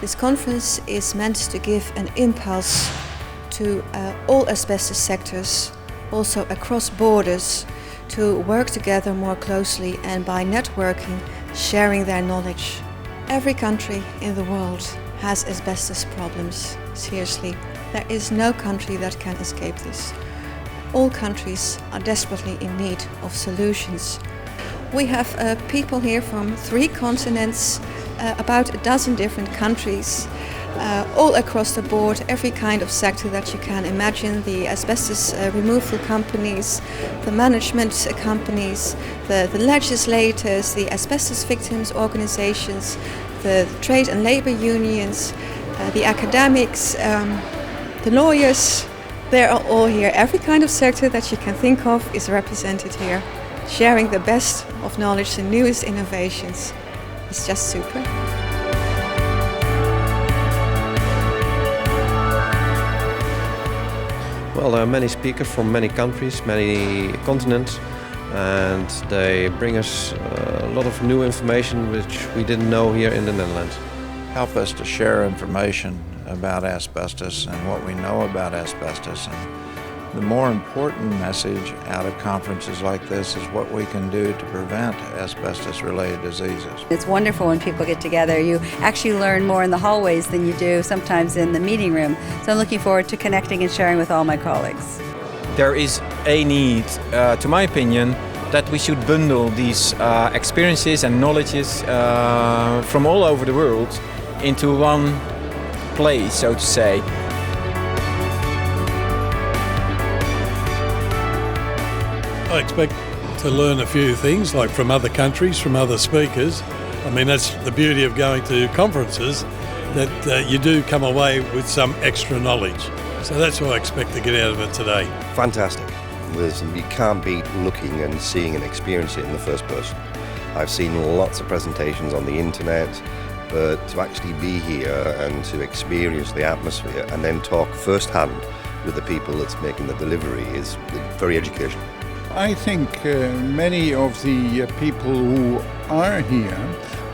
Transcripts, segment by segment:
This conference is meant to give an impulse to all asbestos sectors, also across borders, to work together more closely and by networking, sharing their knowledge. Every country in the world has asbestos problems, seriously. There is no country that can escape this. All countries are desperately in need of solutions. We have people here from 3 continents, about a dozen different countries, all across the board, every kind of sector that you can imagine, the asbestos removal companies, the management companies, the legislators, the asbestos victims organizations, the trade and labor unions, the academics, the lawyers. They are all here. Every kind of sector that you can think of is represented here, sharing the best of knowledge, the newest innovations. It's just super. Well, there are many speakers from many countries, many continents, and they bring us a lot of new information which we didn't know here in the Netherlands. Help us to share information about asbestos and what we know about asbestos. And the more important message out of conferences like this is what we can do to prevent asbestos-related diseases. It's wonderful when people get together. You actually learn more in the hallways than you do sometimes in the meeting room. So I'm looking forward to connecting and sharing with all my colleagues. There is a need, to my opinion, that we should bundle these experiences and knowledges from all over the world into one place, so to say. I expect to learn a few things, like from other countries, from other speakers. I mean, that's the beauty of going to conferences, that you do come away with some extra knowledge. So that's what I expect to get out of it today. Fantastic. You can't beat looking and seeing and experiencing it in the first person. I've seen lots of presentations on the internet, but to actually be here and to experience the atmosphere and then talk firsthand with the people that's making the delivery is very educational. I think many of the people who are here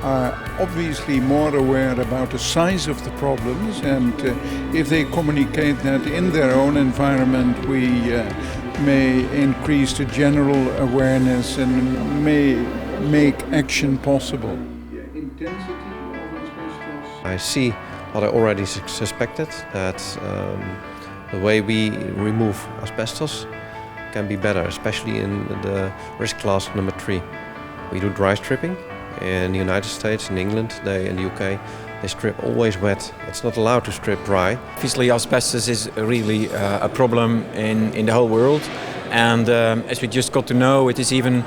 are obviously more aware about the size of the problems, and if they communicate that in their own environment, we may increase the general awareness and may make action possible. I see what I already suspected, that the way we remove asbestos can be better, especially in the risk class number 3. We do dry stripping. In the United States, in England, in the UK, they strip always wet. It's not allowed to strip dry. Obviously, asbestos is really a problem in the whole world, and as we just got to know, it is even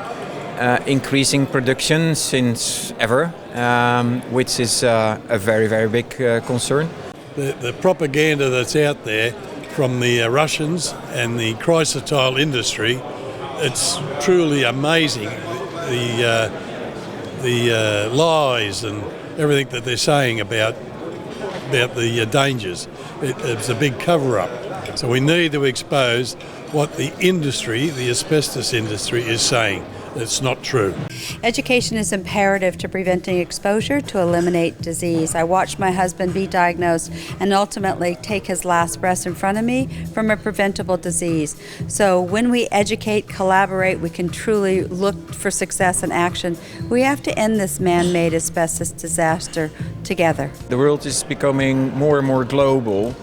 increasing production since ever, which is a very, very big concern. The propaganda that's out there from the Russians and the chrysotile industry, it's truly amazing, the lies and everything that they're saying about the dangers. It's a big cover-up. So we need to expose what the industry, the asbestos industry, is saying. It's not true. Education is imperative to preventing exposure to eliminate disease. I watched my husband be diagnosed and ultimately take his last breath in front of me from a preventable disease. So when we educate, collaborate, we can truly look for success and action. We have to end this man-made asbestos disaster together. The world is becoming more and more global.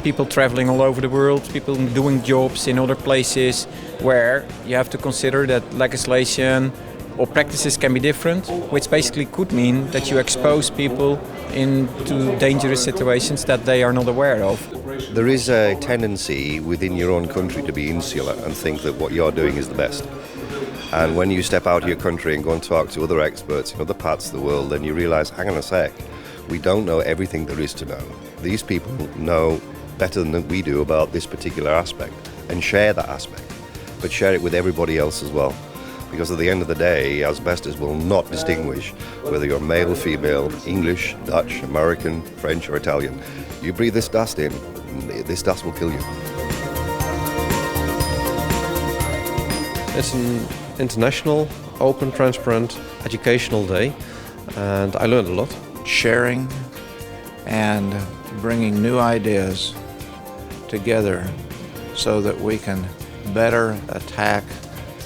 People traveling all over the world, people doing jobs in other places where you have to consider that legislation or practices can be different, which basically could mean that you expose people into dangerous situations that they are not aware of. There is a tendency within your own country to be insular and think that what you're doing is the best. And when you step out of your country and go and talk to other experts in other parts of the world, then you realise, hang on a sec, we don't know everything there is to know. These people know better than we do about this particular aspect and share that aspect, but share it with everybody else as well. Because at the end of the day, asbestos will not distinguish whether you're male, female, English, Dutch, American, French or Italian. You breathe this dust in, this dust will kill you. It's an international, open, transparent, educational day, and I learned a lot. Sharing and bringing new ideas together so that we can better attack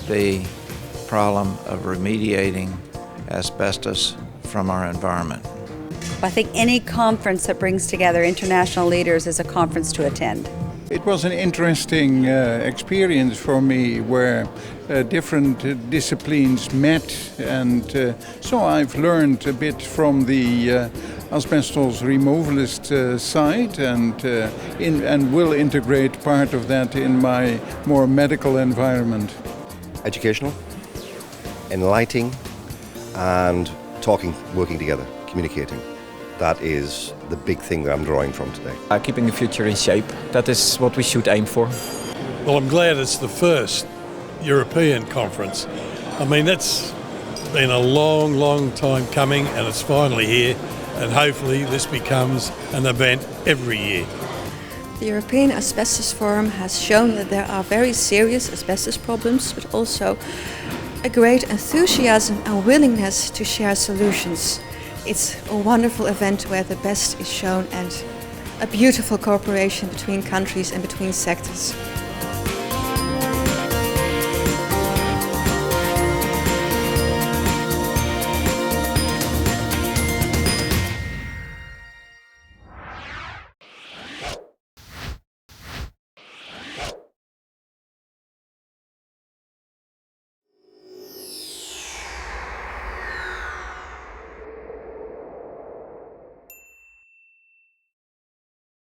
the problem of remediating asbestos from our environment. I think any conference that brings together international leaders is a conference to attend. It was an interesting experience for me where different disciplines met, and so I've learned a bit from the asbestos removalist side, and will integrate part of that in my more medical environment. Educational, enlightening, and talking, working together, communicating. That is the big thing that I'm drawing from today. Keeping the future in shape, that is what we should aim for. Well, I'm glad it's the first European conference. I mean, that's been a long, long time coming, and it's finally here, and hopefully this becomes an event every year. The European Asbestos Forum has shown that there are very serious asbestos problems, but also a great enthusiasm and willingness to share solutions. It's a wonderful event where the best is shown and a beautiful cooperation between countries and between sectors.